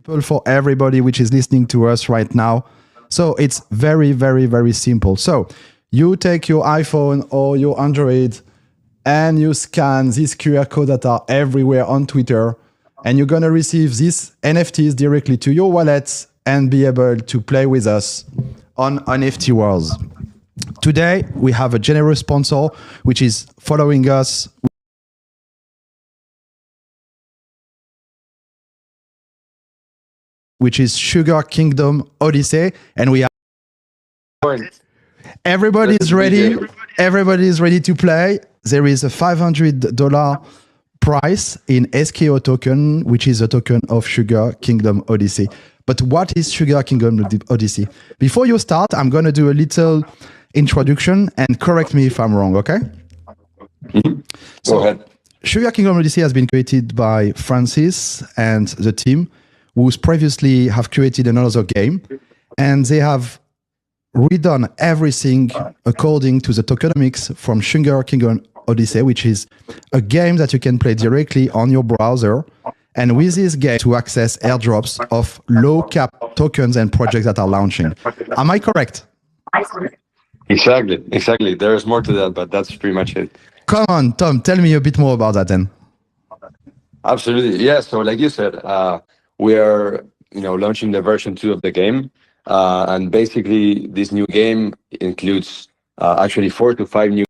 people, for everybody which is listening to us right now. So it's very, very, very simple. So you take your iPhone or your Android and you scan these QR codes that are everywhere on Twitter, and you're going to receive these NFTs directly to your wallet and be able to play with us on NFT Wars. Today, we have a generous sponsor which is following us, which is Sugar Kingdom Odyssey, and we are everybody is ready. Everybody is ready to play. There is a $500 price in SKO token, which is a token of Sugar Kingdom Odyssey. But what is Sugar Kingdom Odyssey? Before you start, I'm going to do a little introduction and correct me if I'm wrong, okay? Mm-hmm. Go ahead. Sugar Kingdom Odyssey has been created by Francis and the team, who previously have created another game, and they have redone everything according to the tokenomics from Sugar Kingdom Odyssey, which is a game that you can play directly on your browser, and with this game to access airdrops of low cap tokens and projects that are launching. Am I correct? Exactly. There is more to that, but that's pretty much it. Come on, Tom, tell me a bit more about that then. Absolutely. Yeah. So like you said, we are, launching the version 2 of the game. And basically this new game includes actually 4 to 5 new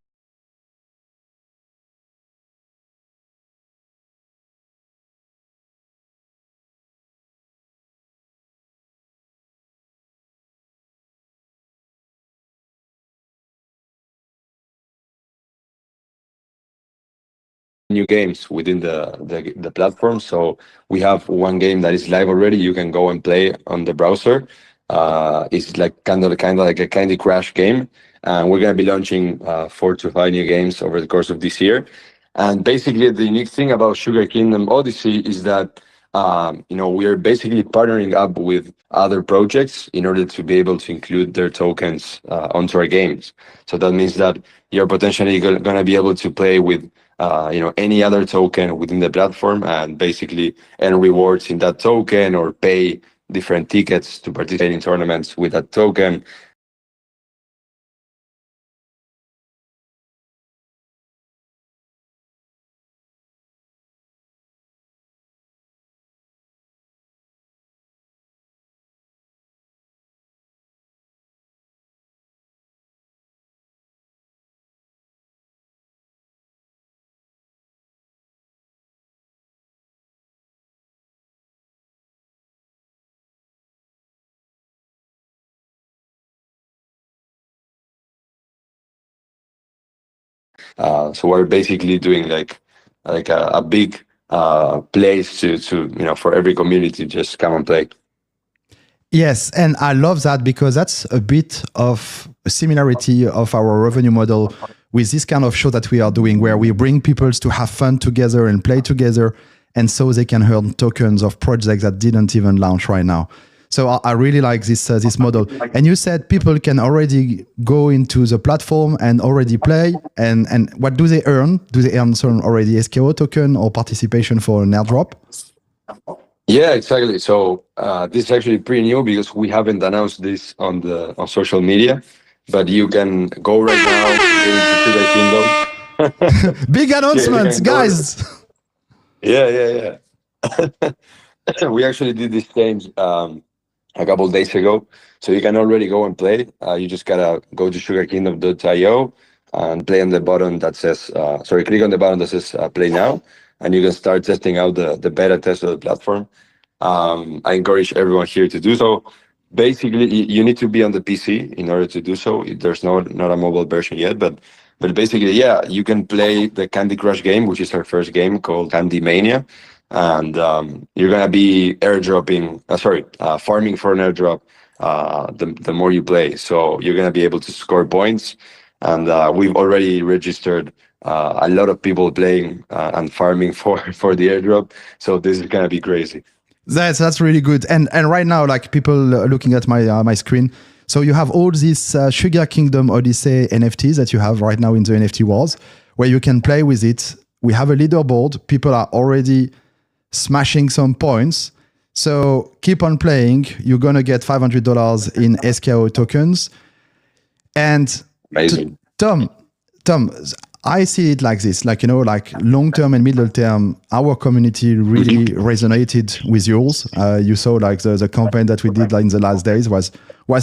games within the platform. So we have one game that is live already. You can go and play on the browser. It's like kind of like a Candy Crush game, and we're going to be launching 4 to 5 new games over the course of this year. And basically, the unique thing about Sugar Kingdom Odyssey is that we are basically partnering up with other projects in order to be able to include their tokens onto our games. So that means that you're potentially going to be able to play with any other token within the platform and basically earn rewards in that token or pay different tickets to participate in tournaments with that token. So we're basically doing like a big place to for every community just come and play. Yes, and I love that because that's a bit of a similarity of our revenue model with this kind of show that we are doing, where we bring people to have fun together and play together, and so they can earn tokens of projects that didn't even launch right now. So I really like this model. And you said people can already go into the platform and already play. And what do they earn? Do they earn some already SKO token or participation for an airdrop? Yeah, exactly. So this is actually pretty new because we haven't announced this on social media, but you can go right now into Sugar Kingdom. Big announcements, guys. Yeah. We actually did this change a couple of days ago, so you can already go and play. You just gotta go to sugarkingdom.io and play on the button that says click on the button that says play now, and you can start testing out the beta test of the platform. I encourage everyone here to do so. Basically, you need to be on the PC in order to do so. There's not a mobile version yet, but basically, yeah, you can play the Candy Crush game, which is our first game called Candy Mania. And you're gonna be farming for an airdrop the more you play. So you're gonna be able to score points, and we've already registered a lot of people playing and farming for the airdrop. So this is gonna be crazy. That's really good. And right now, like people looking at my screen, so you have all these Sugar Kingdom Odyssey NFTs that you have right now in the NFT Wars, where you can play with it. We have a leaderboard. People are already smashing some points. So keep on playing. You're gonna get $500 in SKO tokens. And to, Amazing. Tom, Tom, I see it like this, like, like long term and middle term, our community really resonated with yours. You saw like the campaign that we did like, in the last days was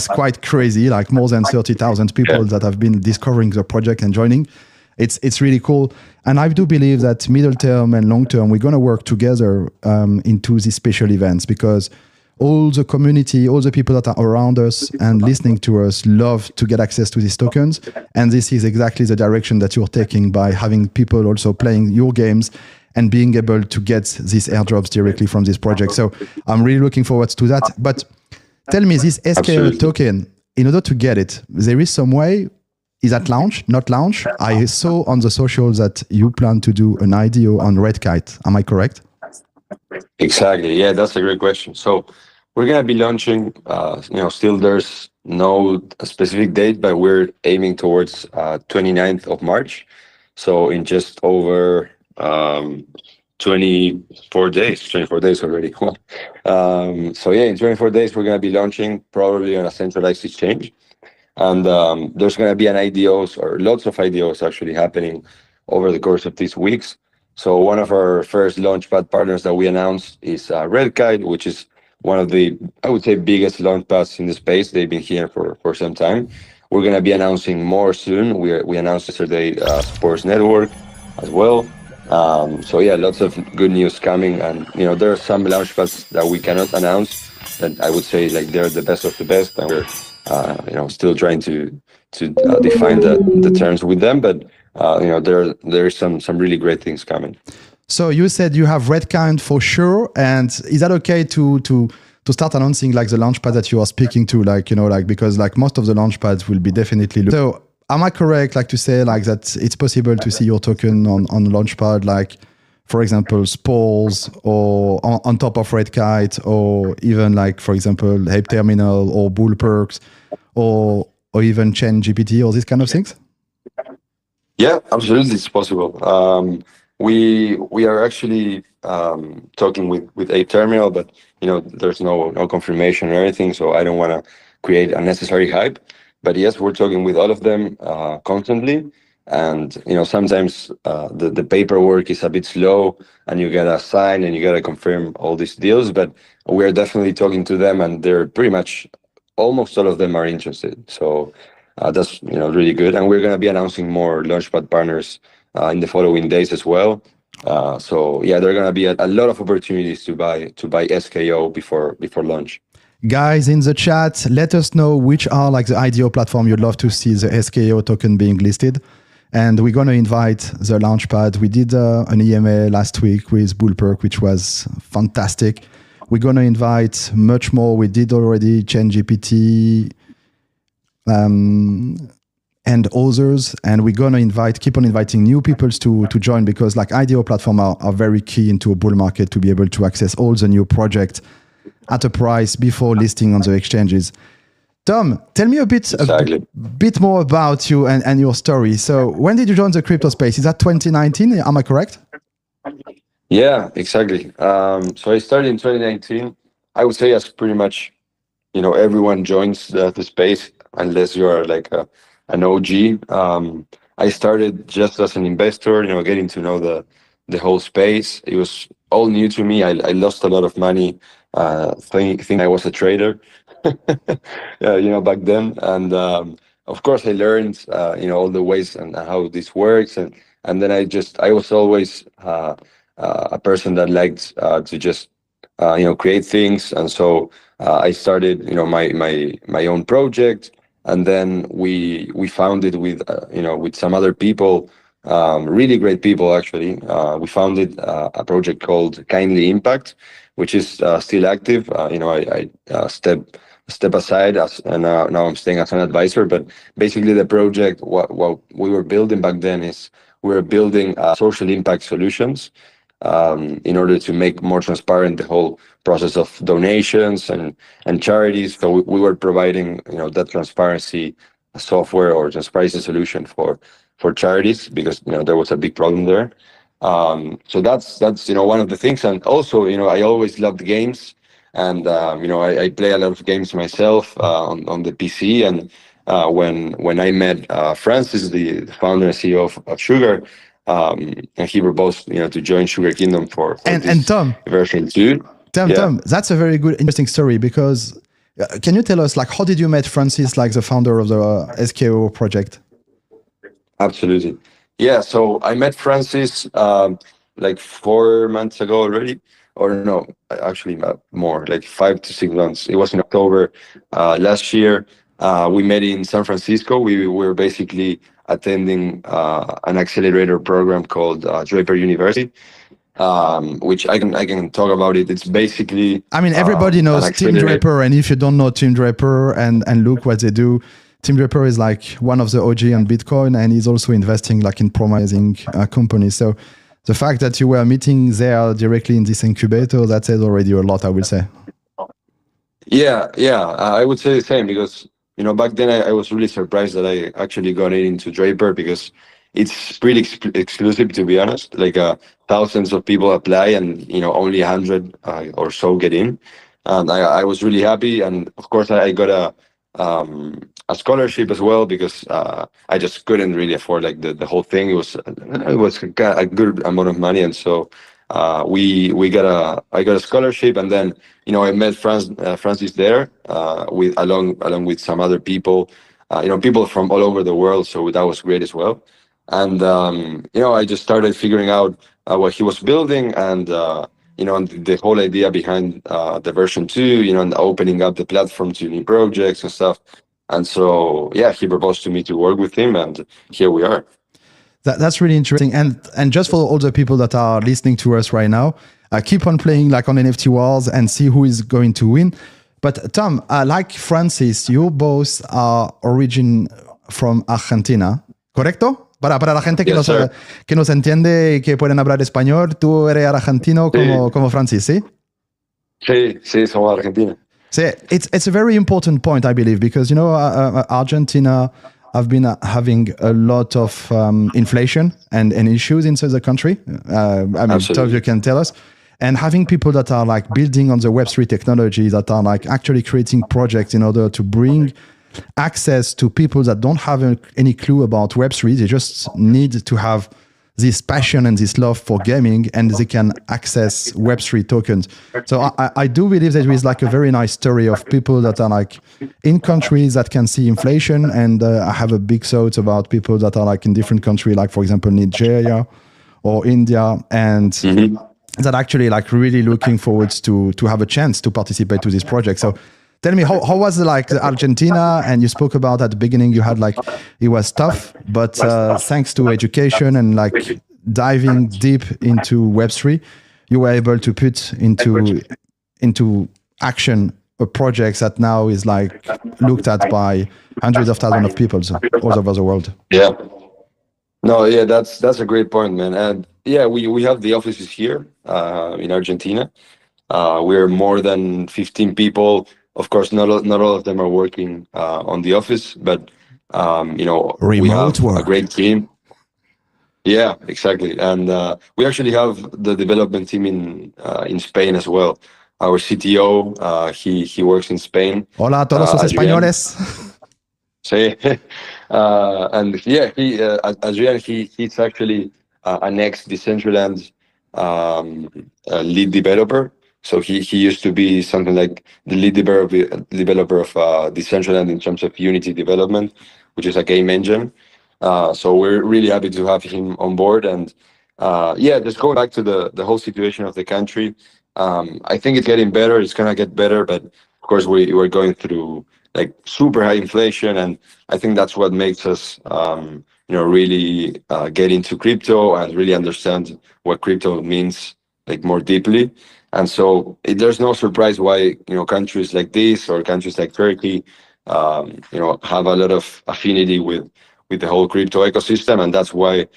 quite crazy, like more than 30,000 people Yeah. that have been discovering the project and joining. It's really cool. And I do believe that middle term and long term, we're going to work together into these special events, because all the community, all the people that are around us and listening to us love to get access to these tokens. And this is exactly the direction that you're taking by having people also playing your games and being able to get these airdrops directly from this project. So I'm really looking forward to that. But tell me, this SKO Absolutely. token, in order to get it, there is some way. Is that launch, not launch? I saw on the socials that you plan to do an IDO on Red Kite. Am I correct? Exactly. Yeah, that's a great question. So we're gonna be launching. Still there's no specific date, but we're aiming towards 29th of March. So in just over 24 days, 24 days already. So yeah, in 24 days we're gonna be launching probably on a centralized exchange. And there's going to be an IDOs or lots of IDOs actually happening over the course of these weeks. So one of our first launchpad partners that we announced is Red Kite, which is one of the, I would say, biggest launchpads in the space. They've been here for some time. We're going to be announcing more soon. We announced yesterday Sports Network as well. So yeah, lots of good news coming. And there are some launchpads that we cannot announce that I would say like they're the best of the best, and we're still trying to define the terms with them. But there's some really great things coming. So you said you have Red Kite for sure, and is that okay to start announcing like the launchpad that you are speaking to, like like, because like most of the launchpads will be definitely. So am I correct, like to say like that it's possible to see your token on launchpad, like for example Spores or on top of Red Kite, or even like for example Ape Terminal or Bull Perks, or even Chain GPT, or these kind of things? Yeah, absolutely, it's possible. We are actually talking with a terminal, but there's no confirmation or anything, so I don't want to create unnecessary hype. But yes, we're talking with all of them constantly, and sometimes the paperwork is a bit slow, and you gotta sign and you gotta confirm all these deals. But we're definitely talking to them, and they're pretty much almost all of them are interested. So that's really good, and we're going to be announcing more launchpad partners in the following days as well. So yeah, there are going to be a lot of opportunities to buy SKO before launch. Guys in the chat, let us know which are like the ideal platform you'd love to see the SKO token being listed. And we're going to invite the Launchpad. We did an EMA last week with Bullperk, which was fantastic. We're going to invite much more. We did already Chain GPT and others. And we're going to keep on inviting new people to join, because like IDO platform are very key into a bull market to be able to access all the new projects at a price before listing on the exchanges. Tom, tell me a bit more about you and your story. So when did you join the crypto space? Is that 2019? Am I correct? Yeah, exactly. So I started in 2019. I would say as pretty much, everyone joins the space unless you are like an OG. I started just as an investor, getting to know the whole space. It was all new to me. I lost a lot of money thinking I was a trader, back then. And of course, I learned, all the ways and how this works. And then I was always a person that liked to just, create things. And so I started, my own project. And then we founded with some other people, really great people actually. We founded a project called Kindly Impact, which is still active. I step aside and now I'm staying as an advisor. But basically, the project, what we were building back then is we were building social impact solutions in order to make more transparent the whole process of donations and charities. So we were providing that transparency software or transparency solution for charities, because there was a big problem there. So that's one of the things. And also I always loved games. and I play a lot of games myself on the PC. And when I met Francis, the founder and CEO of Sugar, and he proposed to join Sugar Kingdom for And this Tom, version 2. Tom, Yeah, Tom, that's a very good, interesting story because can you tell us like how did you met Francis, like the founder of the SKO project? absolutely. Yeah, so I met Francis like 4 months ago already, or no, actually more, like 5 to 6 months. It was in October last year. We met in San Francisco. We were basically attending an accelerator program called Draper University, which I can talk about it. It's basically I mean, everybody an knows Tim accelerator. Draper, and if you don't know Tim Draper and look what they do, Tim Draper is like one of the OG on Bitcoin, and he's also investing like in promising companies. So the fact that you were meeting there directly in this incubator, that says already a lot, I will say. Yeah, yeah, I would say the same because back then I was really surprised that I actually got into Draper because it's pretty exclusive, to be honest. Like thousands of people apply and only 100 or so get in, and I was really happy. And of course I got a scholarship as well because I just couldn't really afford like the whole thing. It was a good amount of money, and so we got I got a scholarship. And then I met Francis there with along with some other people, people from all over the world. So that was great as well. And I just started figuring out what he was building, and the whole idea behind the version 2, and opening up the platform to new projects and stuff. And so yeah, he proposed to me to work with him, and here we are. That's really interesting. And just for all the people that are listening to us right now, keep on playing like on NFT Wars and see who is going to win. But Tom, like Francis, you both are origin from Argentina, ¿correcto? Para la gente Yes, sir. que nos entiende y que pueden hablar español, tú eres argentino como Francis, ¿sí? Sí, sí, somos Argentina. So it's a very important point, I believe, because Argentina have been having a lot of inflation and issues inside the country. I mean, Absolutely. Tov, you can tell us. And having people that are like building on the Web3 technology, that are like actually creating projects in order to bring access to people that don't have any clue about Web3. They just need to have this passion and this love for gaming, and they can access Web3 tokens. So I do believe that there is like a very nice story of people that are like in countries that can see inflation, and I have a big thought about people that are like in different countries, like for example Nigeria or India, and that actually like really looking forward to have a chance to participate to this project. So tell me, how was it like Argentina? And you spoke about at the beginning, you had like, it was tough, but thanks to education and like diving deep into Web3, you were able to put into action a project that now is like looked at by hundreds of thousands of people all over the world. Yeah. No, yeah, that's a great point, man. And yeah, we have the offices here in Argentina. We're more than 15 people. Of course, not all of them are working on the office, but we Remote have a work. great team. Yeah, exactly. And we actually have the development team in Spain as well. Our CTO, he works in Spain. Hola a todos los Adrian. españoles. Sí. And yeah, Adrian, he's actually an ex Decentraland lead developer. So he used to be something like the lead developer of Decentraland in terms of Unity development, which is a game engine. So we're really happy to have him on board. And yeah, just going back to the whole situation of the country, I think it's getting better. It's gonna get better, but of course we're going through like super high inflation, and I think that's what makes us really get into crypto and really understand what crypto means like more deeply. And so there's no surprise why countries like this or countries like Turkey have a lot of affinity with the whole crypto ecosystem. And that's why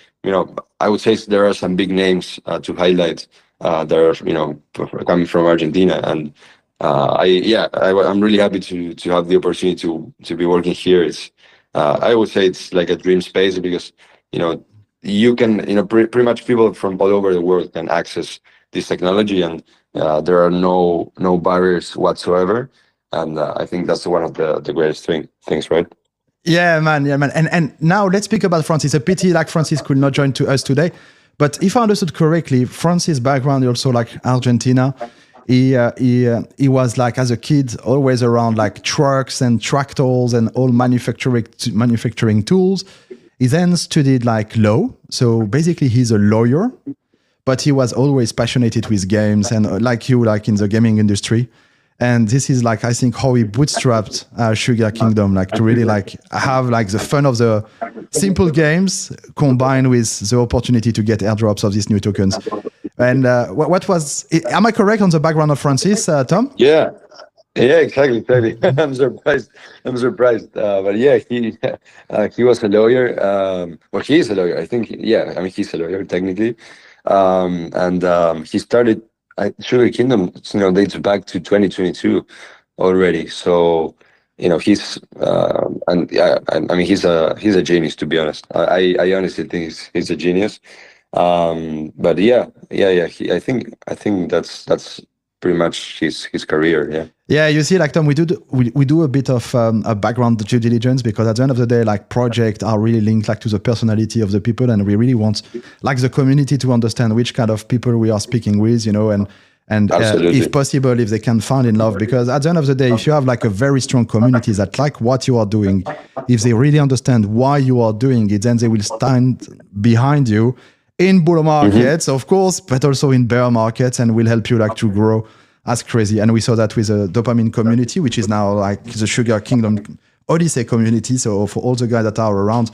I would say there are some big names to highlight that are coming from Argentina. And I'm really happy to have the opportunity to be working here. It's I would say it's like a dream space because you can pretty much people from all over the world can access this technology, and there are no barriers whatsoever. And I think that's one of the greatest things, right? Yeah, man. Yeah, man. And now let's speak about Francis. A pity like Francis could not join to us today. But if I understood correctly, Francis' background is also like Argentina. He was like as a kid always around like trucks and tractors and all manufacturing tools. He then studied like law. So basically he's a lawyer, but he was always passionate with games and like you, like in the gaming industry. And this is like, I think how he bootstrapped Sugar Kingdom, like to really like have like the fun of the simple games combined with the opportunity to get airdrops of these new tokens. And what was, am I correct on the background of Francis, Tom? Yeah. Yeah, exactly. I'm surprised. But yeah, he was a lawyer. Well, he is a lawyer. I think. Yeah, I mean, he's a lawyer technically. And he started Sugar Kingdom. Dates back to 2022 already. So he's and yeah, I mean, he's a genius, to be honest. I honestly think he's a genius. But yeah. I think that's pretty much his career. Yeah. Yeah, you see, like Tom, we do a bit of a background due diligence because at the end of the day, like projects are really linked like to the personality of the people, and we really want like the community to understand which kind of people we are speaking with, and if possible, if they can find in love. Because at the end of the day, if you have like a very strong community that like what you are doing, if they really understand why you are doing it, then they will stand behind you in bull markets, of course, but also in bear markets, and will help you like to grow as crazy. And we saw that with the dopamine community, which is now like the Sugar Kingdom Odyssey community. So for all the guys that are around,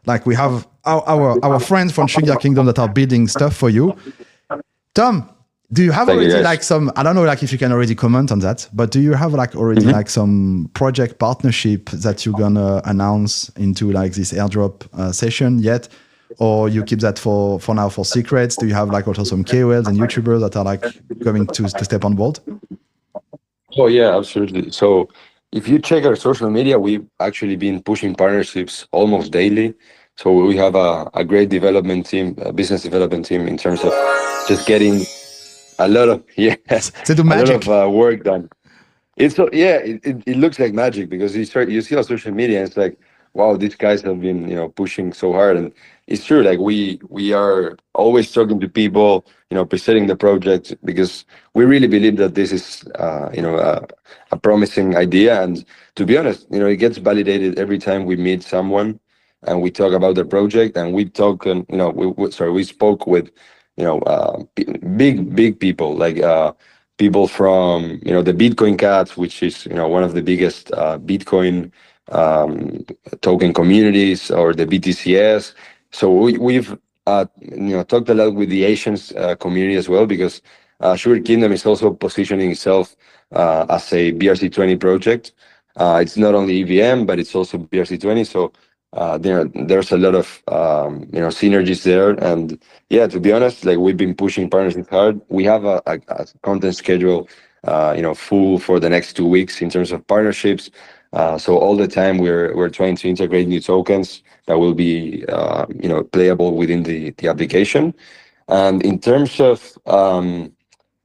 like we have our friends from Sugar Kingdom that are building stuff for you. Tom, do you have already like some, I don't know like if you can already comment on that, but do you have like already like some project partnership that you're gonna announce into like this airdrop session yet? Or you keep that for now for secrets? Do you have like also some KOLs and YouTubers that are like going to step on board? Oh yeah, absolutely. So if you check our social media, we've actually been pushing partnerships almost daily. So we have a great development team, a business development team, in terms of just getting a lot of They do magic. a lot of work done. It looks like magic because you see on social media and it's like, wow, these guys have been pushing so hard. And it's true, like we are always talking to people, presenting the project, because we really believe that this is a promising idea. And to be honest, it gets validated every time we meet someone and we talk about the project. And we talk, and we spoke with big people, like people from the Bitcoin Cats, which is one of the biggest Bitcoin token communities, or the BTCS. So we've talked a lot with the Asians community as well, because Sugar Kingdom is also positioning itself as a BRC20 project. It's not only EVM, but it's also BRC20. So there's a lot of synergies there. And yeah, to be honest, like we've been pushing partnerships hard. We have a content schedule full for the next 2 weeks in terms of partnerships. So all the time we're trying to integrate new tokens that will be playable within the application. And in terms of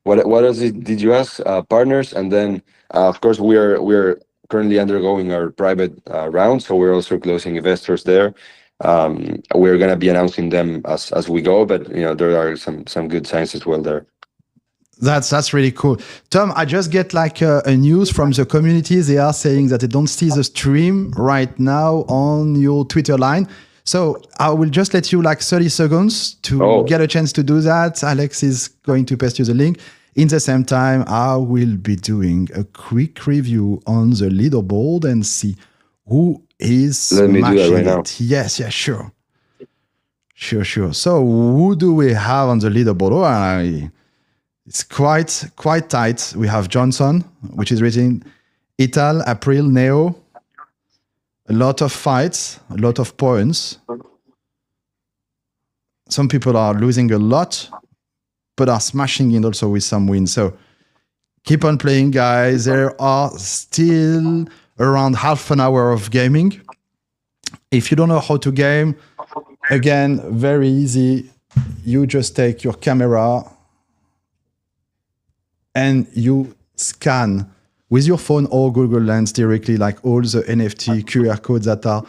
what else did you ask? Partners, and then of course we're currently undergoing our private round, so we're also closing investors there. We're gonna be announcing them as we go, but there are some good signs as well there. That's really cool. Tom, I just get like a news from the community. They are saying that they don't see the stream right now on your Twitter line. So I will just let you like 30 seconds to get a chance to do that. Alex is going to paste you the link. In the same time, I will be doing a quick review on the leaderboard and see who is smashing it. Now. Yes, sure. So who do we have on the leaderboard? It's quite tight. We have Johnson, which is written Ital, April, Neo. A lot of fights, a lot of points. Some people are losing a lot, but are smashing it also with some wins. So keep on playing, guys. There are still around half an hour of gaming. If you don't know how to game, again, very easy. You just take your camera and you scan with your phone or Google Lens directly like all the NFT QR codes that are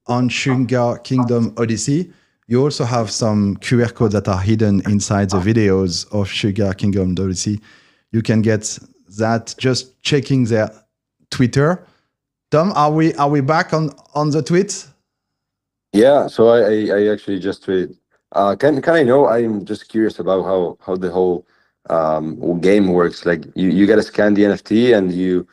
on Sugar Kingdom Odyssey. You also have some QR codes that are hidden inside the videos of Sugar Kingdom Odyssey. You can get that just checking their Twitter. Tom, are we back on the tweet? Yeah, so I actually just tweeted. Can I know? I'm just curious about how the whole game works. Like you gotta scan the NFT and you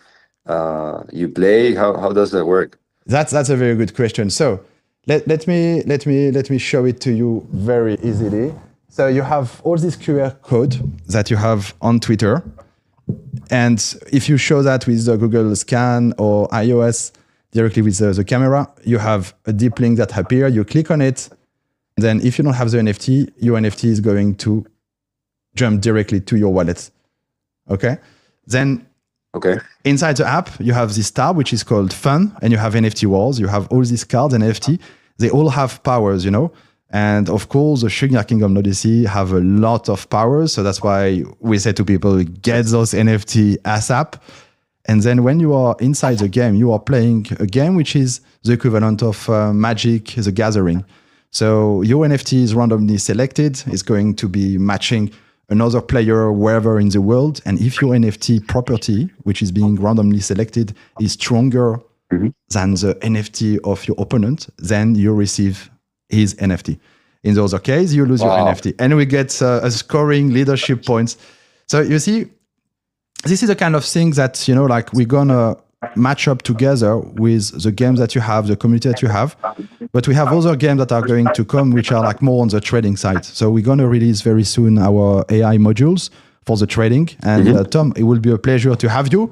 play. How does that work? That's a very good question. So let me show it to you very easily. So you have all this QR code that you have on Twitter. And if you show that with the Google Scan or iOS directly with the camera, you have a deep link that appears. You click on it. Then if you don't have the NFT, your NFT is going to jump directly to your wallet. Okay? Then inside the app, you have this tab, which is called Fun, and you have NFT Wars. You have all these cards and NFT. They all have powers, you know? And of course, the Sugar Kingdom Odyssey have a lot of powers. So that's why we say to people, get those NFT ASAP. And then when you are inside the game, you are playing a game which is the equivalent of Magic the Gathering. So your NFT is randomly selected. It's going to be matching another player wherever in the world. And if your NFT property, which is being randomly selected, is stronger than the NFT of your opponent, then you receive his NFT. In the other case, you lose your NFT. And we get a scoring leadership points. So you see, this is the kind of thing that, you know, like we're going to match up together with the games that you have, the community that you have. But we have other games that are going to come, which are like more on the trading side. So we're going to release very soon our AI modules for the trading. And Tom, it will be a pleasure to have you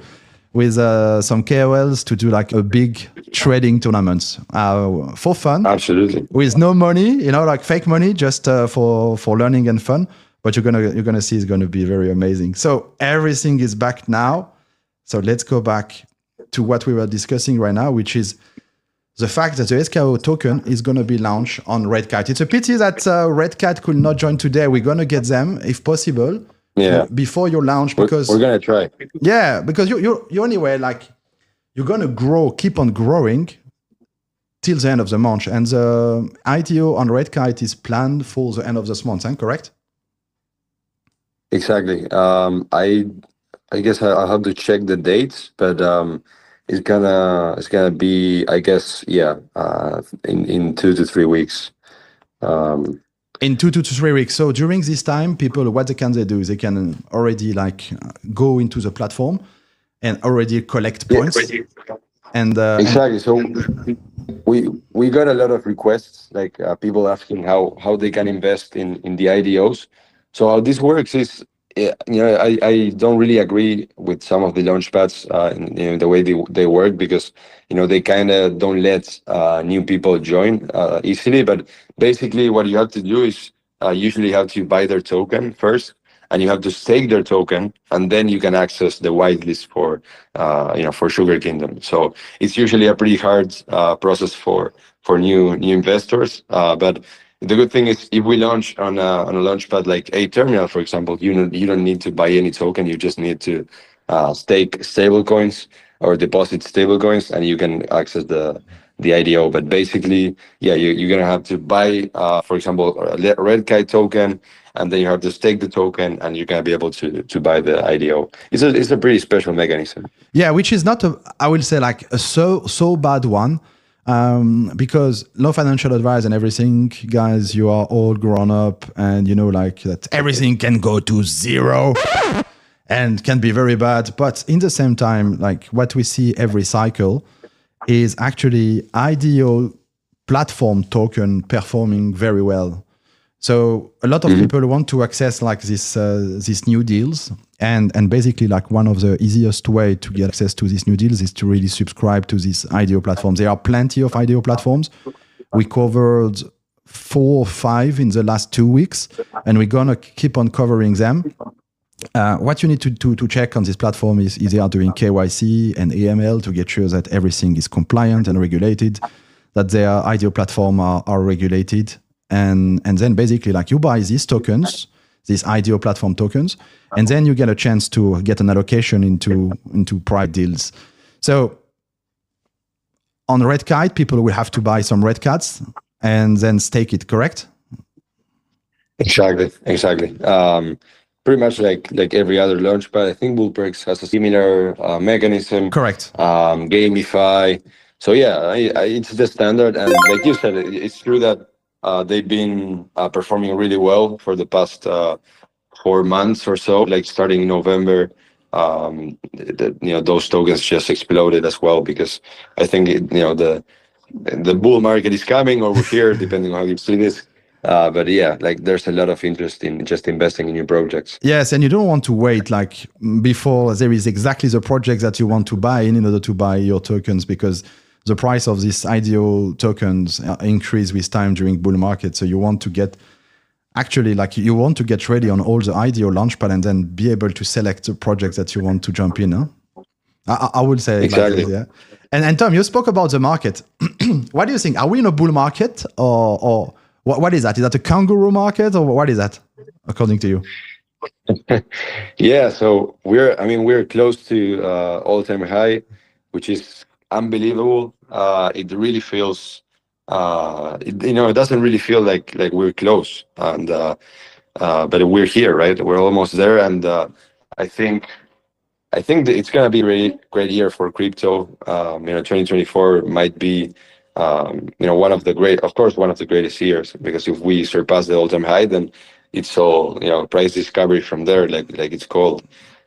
with some KOLs to do like a big trading tournament for fun. Absolutely. With no money, you know, like fake money, just for learning and fun. But you're gonna see it's gonna be very amazing. So everything is back now. So let's go back to what we were discussing right now, which is the fact that the SKO token is gonna be launched on Red Cat. It's a pity that Red Cat could not join today. We're gonna get them if possible. Yeah. Before your launch, because we're gonna try. Yeah, because you anyway, like you're gonna keep on growing till the end of the month, and the ITO on Red Kite is planned for the end of this month. Correct? Exactly. I guess I'll have to check the dates, but it's gonna be, I guess, in 2 to 3 weeks. In 2 to 3 weeks. So during this time, people, what they can do is they can already like go into the platform and already collect points. And exactly. So we got a lot of requests, like people asking how they can invest in the IDOs. So how this works is, I don't really agree with some of the launchpads in the way they work, because they kind of don't let new people join easily. But basically, what you have to do is usually have to buy their token first, and you have to stake their token, and then you can access the whitelist for Sugar Kingdom. So it's usually a pretty hard process for new investors, but the good thing is, if we launch on a launchpad like a terminal, for example, you don't need to buy any token. You just need to stake stable coins or deposit stable coins, and you can access the IDO. But basically, you're gonna have to buy, for example, a Red Kite token, and then you have to stake the token, and you're gonna be able to buy the IDO. It's a pretty special mechanism. Yeah, which is not I will say like a so bad one. Because no financial advice and everything, guys, you are all grown up, and like that everything can go to zero and can be very bad. But in the same time, like what we see every cycle is actually IDO platform token performing very well. So a lot of people want to access like these new deals. And basically, like one of the easiest way to get access to these new deals is to really subscribe to these IDO platforms. There are plenty of IDO platforms. We covered 4 or 5 in the last 2 weeks, and we're gonna keep on covering them. What you need to check on this platform is they are doing KYC and AML to get sure that everything is compliant and regulated, that their IDO platform are regulated, and then basically like you buy these tokens. these IDO platform tokens, and then you get a chance to get an allocation into private deals. So on Red Kite, people will have to buy some Red Cats and then stake it, correct? Exactly. Pretty much like every other launchpad. I think Bullbreaks has a similar mechanism. Correct. Gamify. So yeah, it's the standard, and like you said, it's true that they've been performing really well for the past 4 months or so. Like starting in November, those tokens just exploded as well, because I think the bull market is coming, or we're here, depending on how you see this. But yeah, like there's a lot of interest in just investing in new projects. Yes, and you don't want to wait like before there is exactly the project that you want to buy in order to buy your tokens, because the price of these IDO tokens increase with time during bull market. So you want to get ready on all the IDO launchpad and then be able to select the projects that you want to jump in. Huh? I would say Exactly. like this, yeah. And Tom, you spoke about the market. What do you think? Are we in a bull market, or what is that? Is that a kangaroo market, or what is that, according to you? Yeah, so we're close to all-time high, which is unbelievable. It really feels, it doesn't really feel like we're close, and but we're here, right? We're almost there, and I think that it's gonna be a really great year for crypto. 2024 might be, one of the greatest years, because if we surpass the all-time high, then it's all, price discovery from there, like it's called.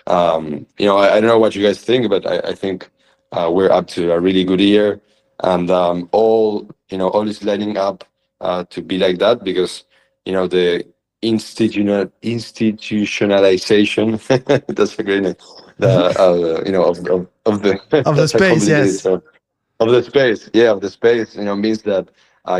I don't know what you guys think, but I think we're up to a really good year, and all is lining up to be like that, because the institutionalization that's a great name, of the Of the that's a space, complicated yes. term, of the space, means that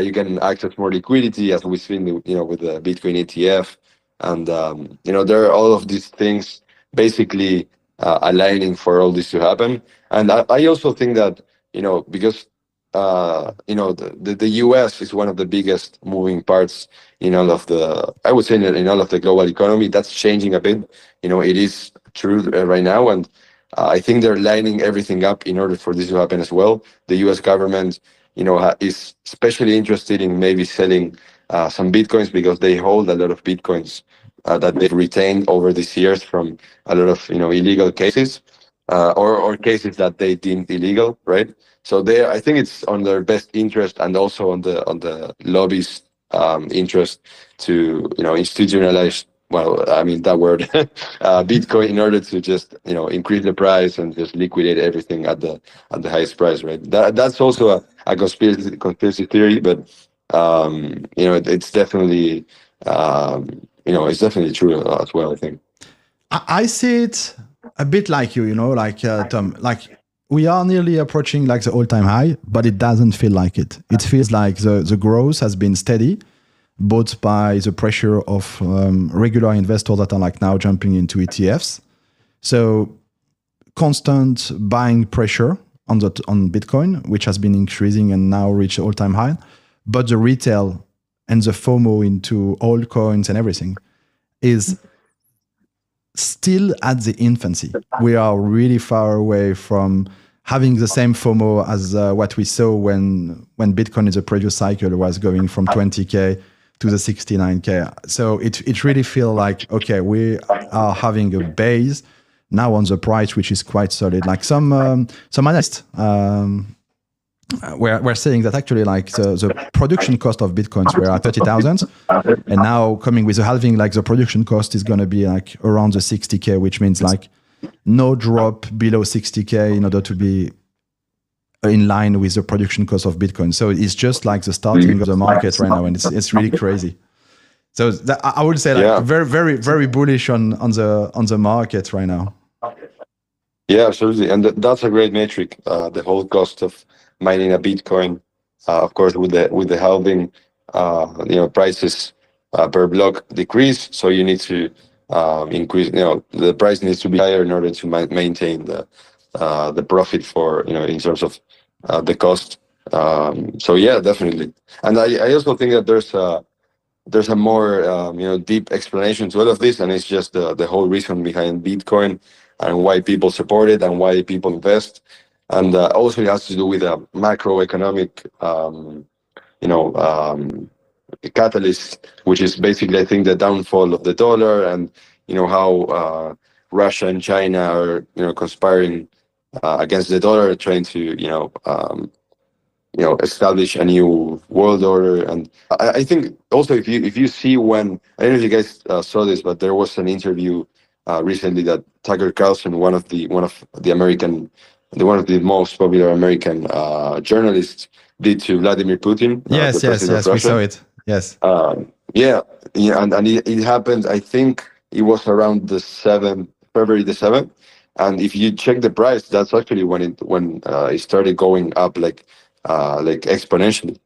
you can access more liquidity, as we've seen, with the Bitcoin ETF, and there are all of these things basically aligning for all this to happen. And I also think that, because the US is one of the biggest moving parts in all of the, I would say, in all of the global economy. That's changing a bit. It is true right now, and I think they're lining everything up in order for this to happen as well. The US government, is especially interested in maybe selling some Bitcoins, because they hold a lot of Bitcoins that they've retained over these years from a lot of, illegal cases, or cases that they deemed illegal, right? So I think it's on their best interest, and also on the lobbyist interest, to institutionalize. Well, I mean that word, Bitcoin, in order to just increase the price and just liquidate everything at the highest price, right? That's also a conspiracy theory, but it's definitely it's definitely true as well, I think. I see it a bit like you, like Tom, like we are nearly approaching like the all-time high, but it doesn't feel like it. It feels like the growth has been steady, both by the pressure of regular investors that are like now jumping into ETFs. So constant buying pressure on Bitcoin, which has been increasing and now reached all-time high, but the retail and the FOMO into old coins and everything is still at the infancy. We are really far away from having the same FOMO as what we saw when Bitcoin in the previous cycle was going from 20K to the 69K. So it really feels like, okay, we are having a base now on the price, which is quite solid. Like some analysts we're saying that actually like the production cost of Bitcoins were at 30,000, and now coming with the halving, like the production cost is going to be like around the 60K, which means like no drop below 60K in order to be in line with the production cost of Bitcoin. So it's just like the starting of the market right now, and it's really crazy. So I would say like very, very, very bullish on the market right now. Yeah, absolutely, and that's a great metric. The whole cost of mining a Bitcoin, of course, with the halving, prices per block decrease. So you need to increase. The price needs to be higher in order to maintain the profit for in terms of the cost. So yeah, definitely. And I also think that there's there's a more deep explanation to all of this, and it's just the whole reason behind Bitcoin and why people support it and why people invest, and also it has to do with a macroeconomic catalyst, which is basically, I think, the downfall of the dollar, and how Russia and China are conspiring against the dollar, trying to establish a new world order. And I think also, if you see, when I don't know if you guys saw this, but there was an interview recently that Tucker Carlson, one of the most popular American journalists, did to Vladimir Putin, the Yes, yes, president of yes. We saw Russia. it. Yes. Yeah, yeah, and it happened. I think it was around February the 7th. And if you check the price, that's actually when it started going up, like exponentially.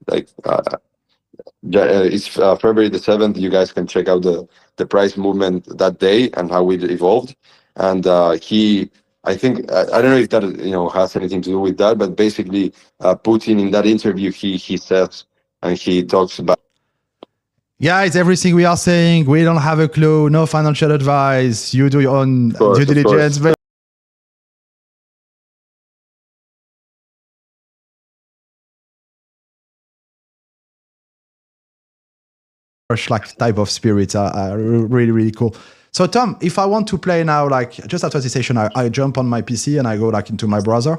It's February the 7th. You guys can check out the price movement that day and how it evolved. And I think, I don't know if that has anything to do with that, but basically, Putin, in that interview, he says, and he talks about. Yeah, it's everything we are saying. We don't have a clue. No financial advice. You do your own due diligence. But like type of spirits are really, really cool. So Tom, if I want to play now, like just after this session, I jump on my PC and I go like into my browser.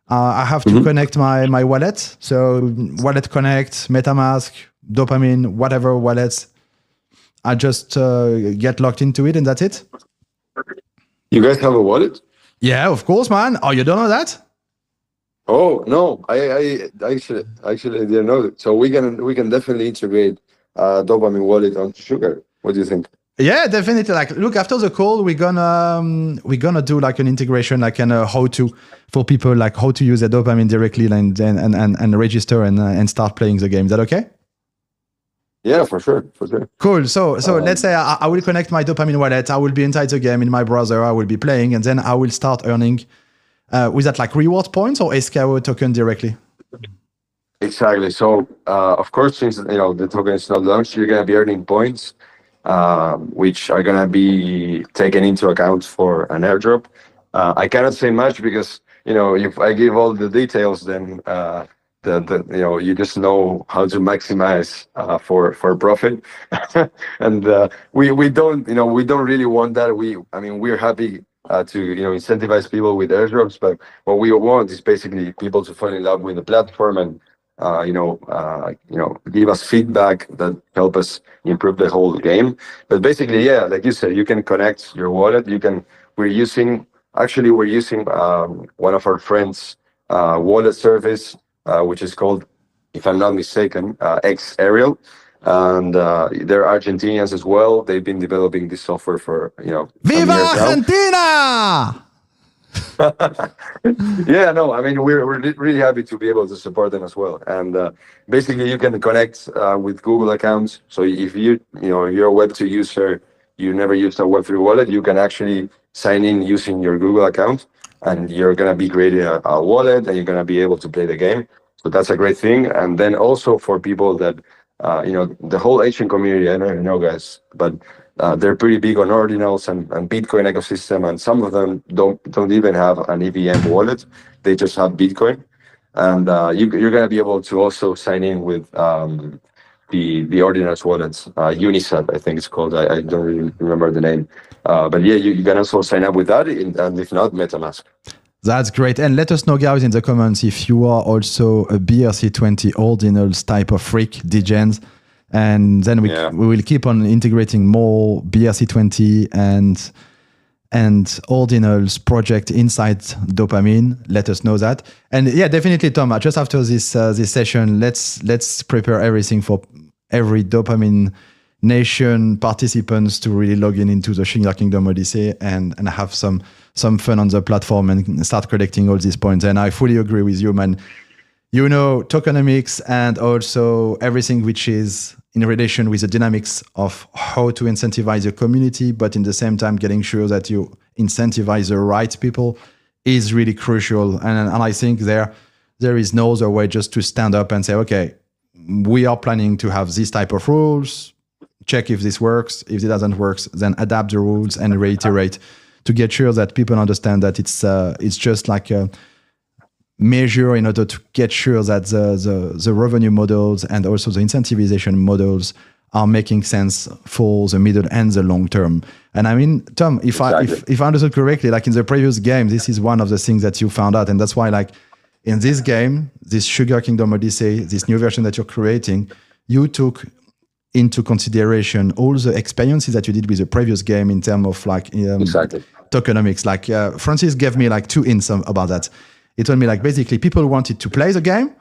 I have to connect my wallet. So wallet connect, MetaMask, Dopamine, whatever wallets. I just get locked into it and that's it. You guys have a wallet? Yeah, of course, man. Oh, you don't know that? Oh no, I actually didn't know that. So we can definitely integrate dopamine wallet onto Sugar. What do you think? Yeah, definitely. Like, look, after the call, we're gonna do like an integration, like an how to for people, like how to use a dopamine directly and register and start playing the game. Is that okay? Yeah, for sure. Cool. So let's say I will connect my dopamine wallet. I will be inside the game in my browser. I will be playing, and then I will start earning. With that, like reward points or SKO token directly? Exactly. So, of course, since the token is not launched, you're gonna be earning points, which are gonna be taken into account for an airdrop. I cannot say much because if I give all the details, then you just know how to maximize for profit, and we don't really want that. We're happy to incentivize people with airdrops, but what we want is basically people to fall in love with the platform and give us feedback that help us improve the whole game. But basically, yeah, like you said, you can connect your wallet. We're using one of our friends' wallet service, which is called, if I'm not mistaken, X Ariel. And they're Argentinians as well. They've been developing this software for some Viva years now. Argentina! Yeah, no, we're really happy to be able to support them as well. And basically, you can connect with Google accounts. So if you're a Web2 user, you never used a Web3 wallet, you can actually sign in using your Google account, and you're gonna be creating a wallet, and you're gonna be able to play the game. So that's a great thing. And then also for people that the whole Asian community, I don't know, guys, but they're pretty big on ordinals and Bitcoin ecosystem, and some of them don't even have an EVM wallet. They just have Bitcoin, and you're gonna be able to also sign in with the ordinals wallets, Unisat, I think it's called. I don't really remember the name, but yeah, you can also sign up with that, and if not, MetaMask. That's great. And let us know, guys, in the comments if you are also a BRC20 ordinals type of freak, degens. And then we will keep on integrating more BRC20 and ordinals project inside Dopamine. Let us know that. And yeah, definitely, Tom, just after this session, let's prepare everything for every Dopamine Nation participants to really log into the Sugar Kingdom Odyssey and have some fun on the platform and start collecting all these points. And I fully agree with you, man. Tokenomics and also everything which is in relation with the dynamics of how to incentivize your community, but in the same time, getting sure that you incentivize the right people is really crucial. And I think there is no other way just to stand up and say, okay, we are planning to have this type of rules. check if this works. If it doesn't work, then adapt the rules and reiterate to get sure that people understand that it's just like a measure in order to get sure that the revenue models and also the incentivization models are making sense for the middle and the long term. And I mean, Tom, if I understood correctly, like in the previous game, this is one of the things that you found out, and that's why, like in this game, this Sugar Kingdom Odyssey, this new version that you're creating, you took into consideration all the experiences that you did with the previous game in terms of like tokenomics. Like Francis gave me like 2 hints about that. He told me like basically people wanted to play the game,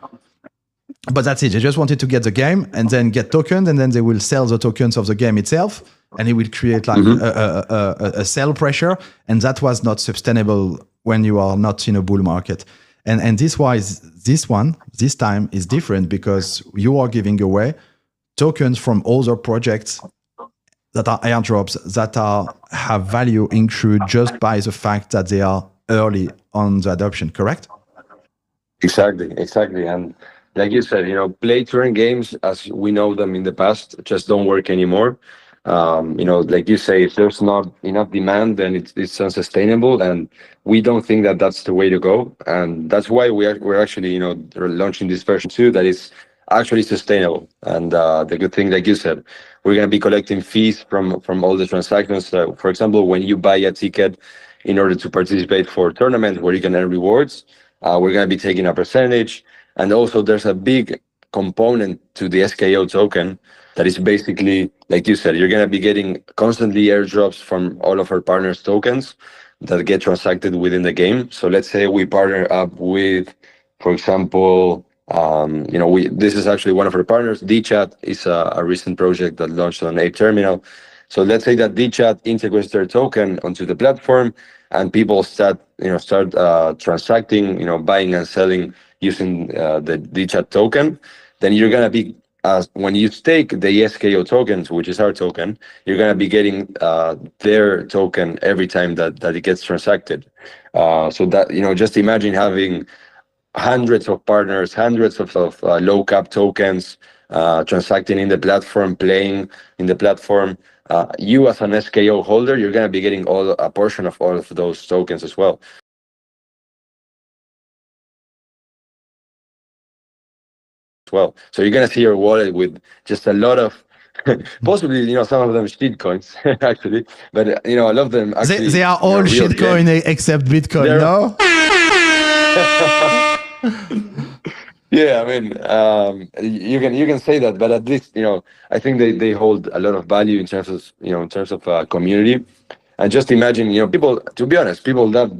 but that's it. They just wanted to get the game and then get tokens, and then they will sell the tokens of the game itself, and it will create like a sell pressure, and that was not sustainable when you are not in a bull market. And this time is different because you are giving away tokens from other projects that are airdrops that have value accrued just by the fact that they are early on the adoption, correct? Exactly. And like you said, play to earn games as we know them in the past just don't work anymore. Like you say, if there's not enough demand, then it's unsustainable, and we don't think that that's the way to go. And that's why we're actually launching this version 2 that is actually sustainable. And the good thing, like you said, we're going to be collecting fees from all the transactions. For example, when you buy a ticket in order to participate for a tournament where you can earn rewards, we're going to be taking a percentage. And also there's a big component to the SKO token that is basically, like you said, you're going to be getting constantly airdrops from all of our partners' tokens that get transacted within the game. So let's say we partner up with, for example, this is actually one of our partners. DChat is a recent project that launched on Ape Terminal. So let's say that DChat integrates their token onto the platform, and people start transacting, buying and selling using the DChat token. Then you're gonna be when you stake the SKO tokens, which is our token, you're gonna be getting their token every time that it gets transacted. So that just imagine having hundreds of partners, hundreds of low cap tokens transacting in the platform, playing in the platform. You as an SKO holder, you're going to be getting a portion of all of those tokens as well. So you're going to see your wallet with just a lot of possibly, some of them shit coins actually, but I love them. Actually, they are all shit coin except Bitcoin, no? Yeah, I mean, you can say that, but at least I think they hold a lot of value in terms of community. And just imagine, people. To be honest, people love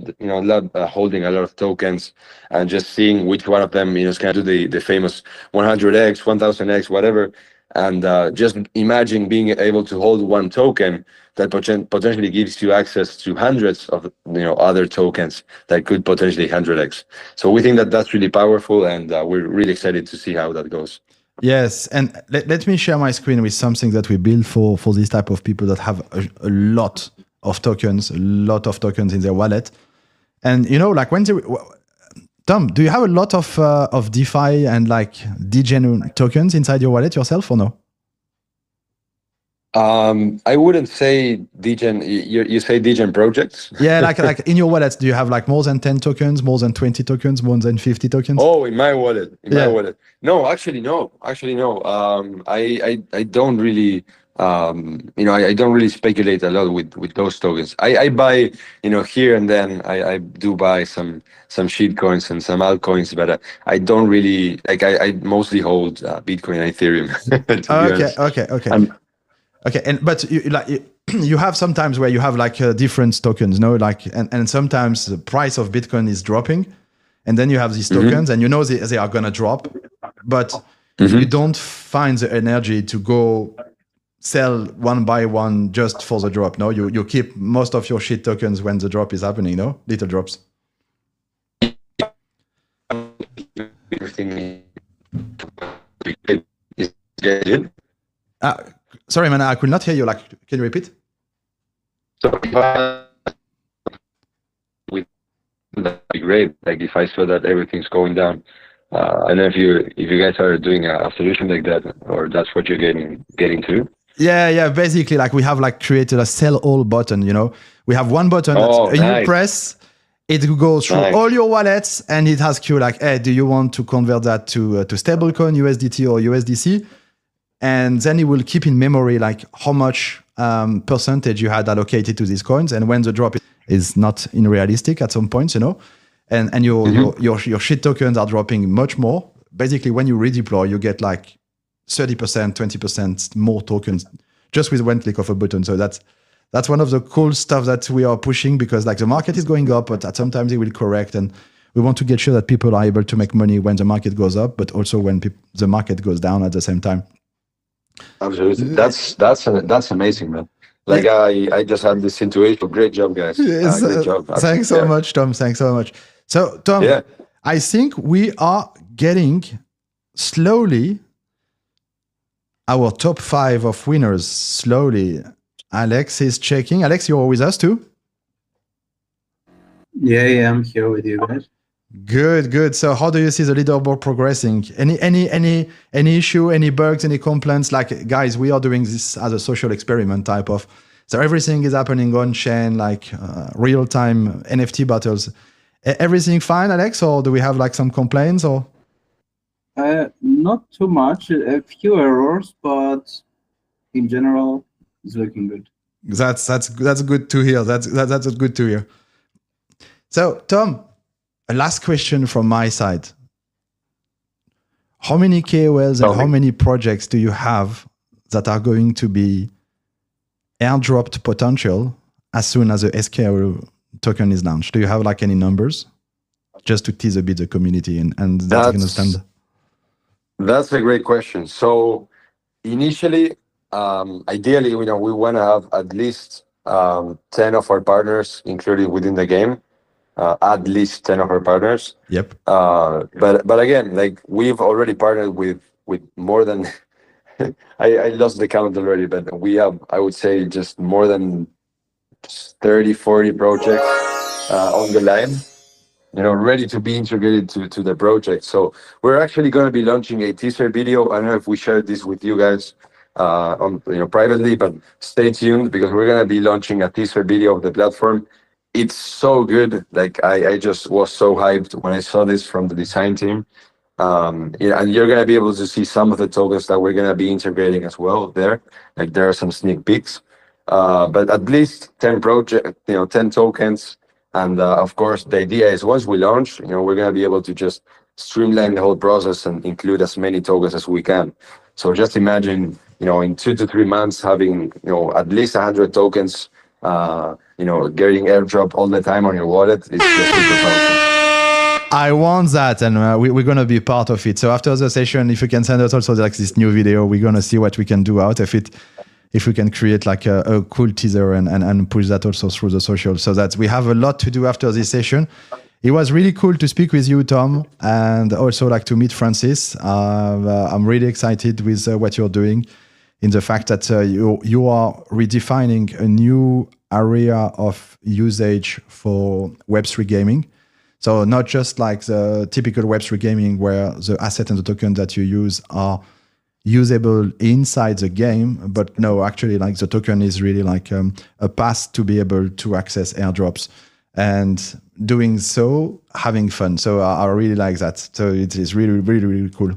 holding a lot of tokens and just seeing which one of them is going to do the famous 100x, 1000x, whatever. And just imagine being able to hold one token that potentially gives you access to hundreds of other tokens that could potentially 100x. So we think that that's really powerful, and we're really excited to see how that goes. Yes, and let me share my screen with something that we build for this type of people that have a lot of tokens in their wallet. And like when Tom, do you have a lot of DeFi and like degen tokens inside your wallet yourself or no? I wouldn't say degen. You say degen projects? Yeah, like in your wallet, do you have like more than 10 tokens, more than 20 tokens, more than 50 tokens? Oh, in my wallet. My wallet. No, actually no. I don't really I don't really speculate a lot with those tokens. I buy, here and then I do buy some shit coins and some altcoins, but I don't really I mostly hold Bitcoin and Ethereum. Okay, but you have sometimes where you have like different tokens, no? Like and sometimes the price of Bitcoin is dropping, and then you have these tokens, and they are gonna drop, but you don't find the energy to go sell one by one just for the drop. No, you keep most of your shit tokens when the drop is happening. No, little drops. Sorry, man, I could not hear you. Like, can you repeat? So that'd be great. Like if I saw that everything's going down. I don't know if you guys are doing a solution like that, or that's what you're getting to. Yeah. Basically, like we have like created a sell all button. We have one button that Oh, you nice. press. It goes through Nice. all your wallets, and it asks you like, "Hey, do you want to convert that to stablecoin, USDT or USDC?" And then it will keep in memory like how much percentage you had allocated to these coins, and when the drop is not unrealistic at some points, and your shit tokens are dropping much more. Basically, when you redeploy, you get like 30%, 20% more tokens just with one click of a button. So that's one of the cool stuff that we are pushing, because like the market is going up, but at sometimes it will correct, and we want to get sure that people are able to make money when the market goes up, but also when the market goes down at the same time. Absolutely. That's amazing, man. Like I just had this situation. Great job, guys. Yes, Great job. thanks so much, Tom. Thanks so much. So, Tom, Yeah. I think we are getting slowly our top 5 of winners. Slowly. Alex is checking. Alex, you're with us too? Yeah, I'm here with you guys. Good. So how do you see the leaderboard progressing? Any issue, any bugs, any complaints? Like, guys, we are doing this as a social experiment type of. So everything is happening on chain, like real-time NFT battles. Everything fine, Alex, or do we have like some complaints or? Not too much, a few errors, but in general, it's looking good. That's good to hear. That's good to hear. So, Tom, a last question from my side. How many KOLs and how many projects do you have that are going to be airdropped potential as soon as the SKO token is launched? Do you have like any numbers? Just to tease a bit the community and that you can understand. That's a great question. So initially, ideally, we want to have at least 10 of our partners included within the game. At least 10 of our partners. Yep. But again, like we've already partnered with more than I lost the count already, but we have, I would say, just more than 30, 40 projects on the line, ready to be integrated to the project. So we're actually going to be launching a teaser video. I don't know if we shared this with you guys on privately, but stay tuned, because we're going to be launching a teaser video of the platform. It's so good. Like I just was so hyped when I saw this from the design team. And you're gonna be able to see some of the tokens that we're gonna be integrating as well there. Like there are some sneak peeks. But at least 10 10 tokens. And of course, the idea is once we launch, we're gonna be able to just streamline the whole process and include as many tokens as we can. So just imagine, in 2 to 3 months having, at least 100 tokens. Getting airdrop all the time on your wallet is just super powerful. I want that, and we're going to be part of it. So after the session, if you can send us also like this new video, we're going to see what we can do out of it. If we can create like a cool teaser and push that also through the social, so that we have a lot to do after this session. It was really cool to speak with you, Tom, and also like to meet Francis. I'm really excited with what you're doing, in the fact that you are redefining a new area of usage for Web3 gaming. So not just like the typical Web3 gaming where the asset and the token that you use are usable inside the game, but no, actually like the token is really like a path to be able to access airdrops, and doing so, having fun. So I really like that. So it is really, really, really cool.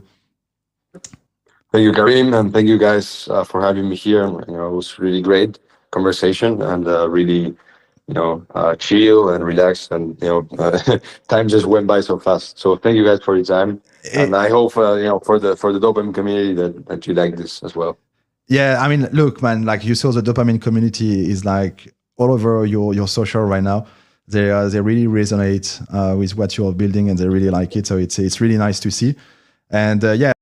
Thank you, Karim, and thank you guys for having me here. It was really great conversation, and really, chill and relaxed, and time just went by so fast. So thank you guys for your time, and I hope for the dopamine community that you like this as well. Yeah, I mean, look, man, like you saw, the dopamine community is like all over your social right now. They really resonate with what you're building, and they really like it. So it's really nice to see, and yeah.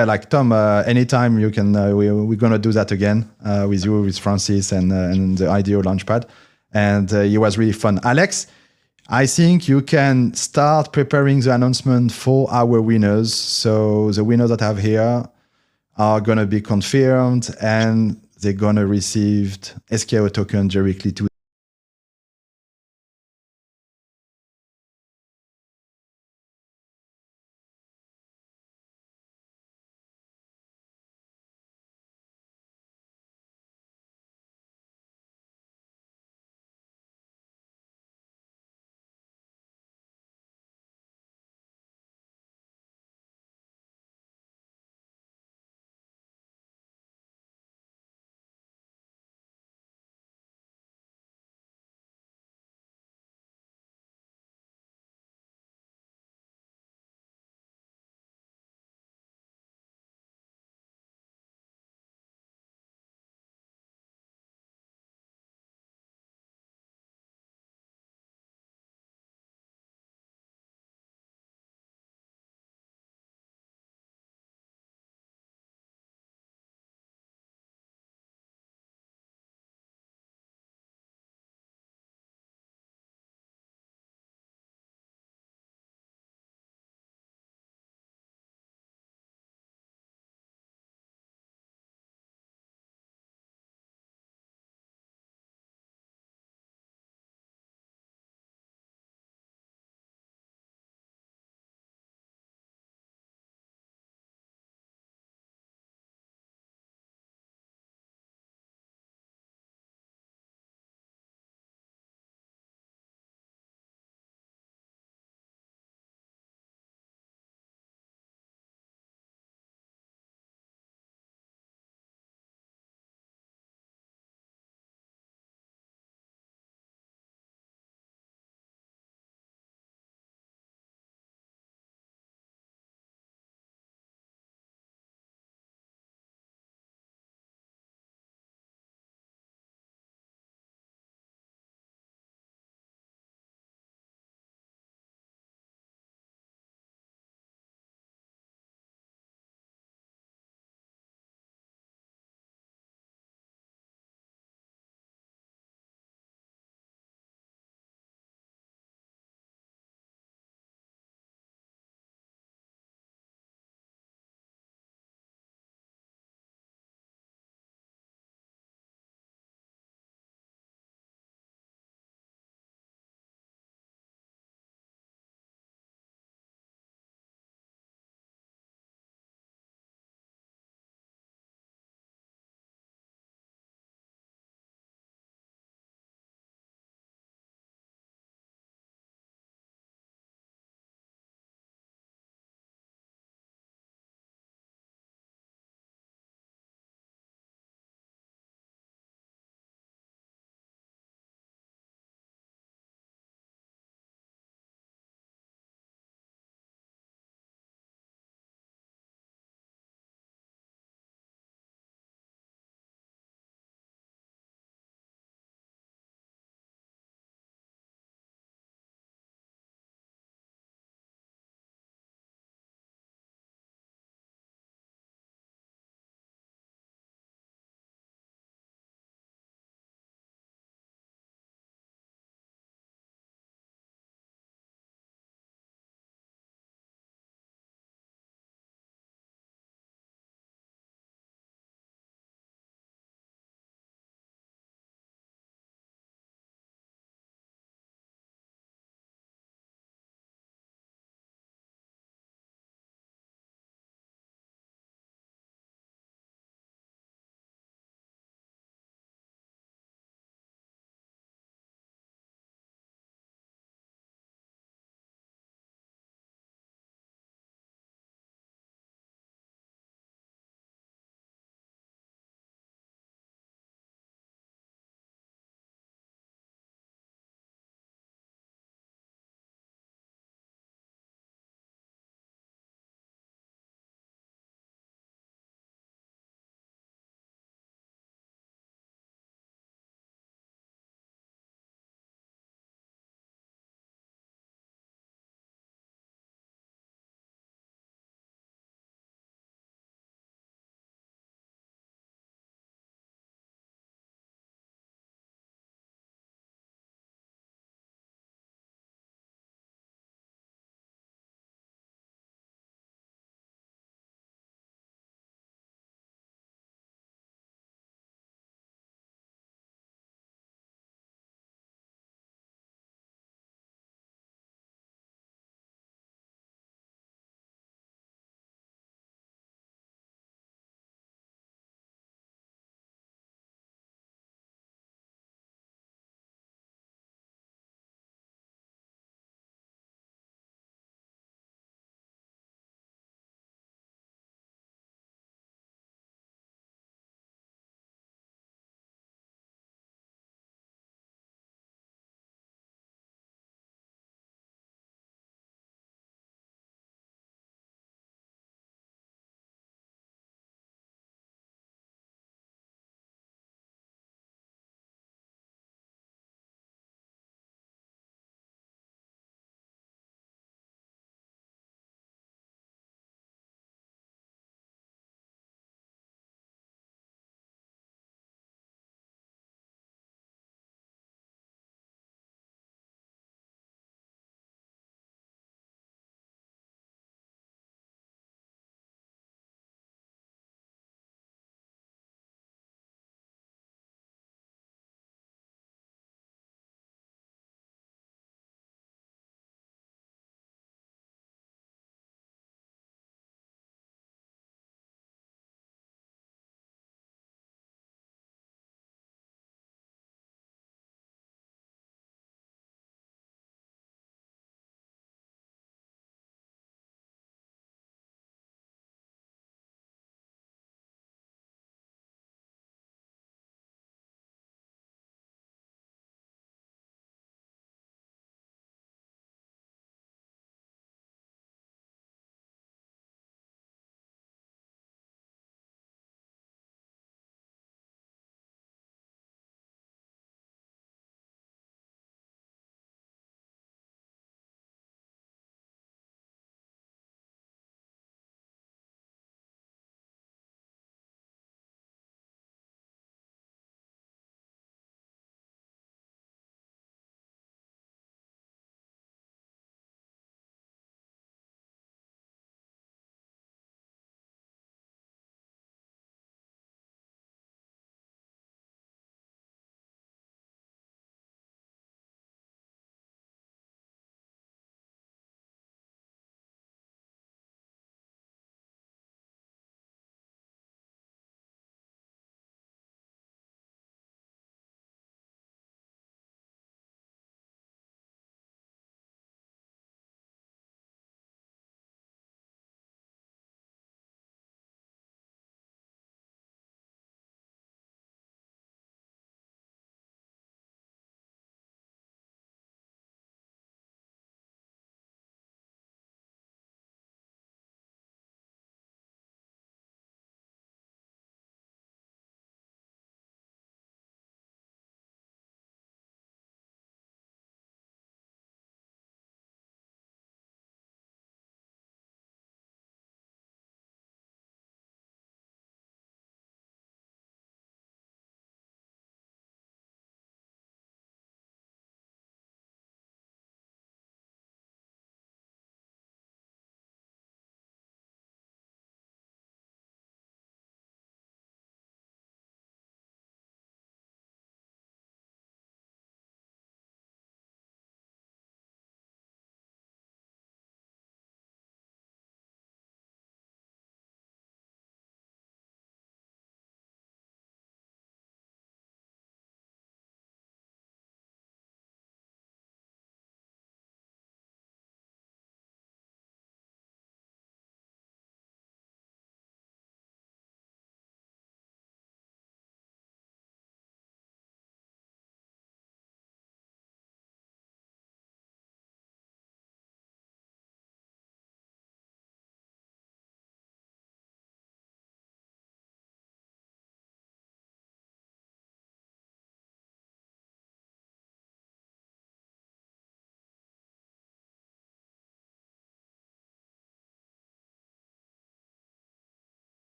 Like Tom, anytime you can, we're gonna do that again with you, with Francis, and the IDEO Launchpad, and it was really fun. Alex, I think you can start preparing the announcement for our winners. So the winners that I have here are gonna be confirmed, and they're gonna receive SKO token directly to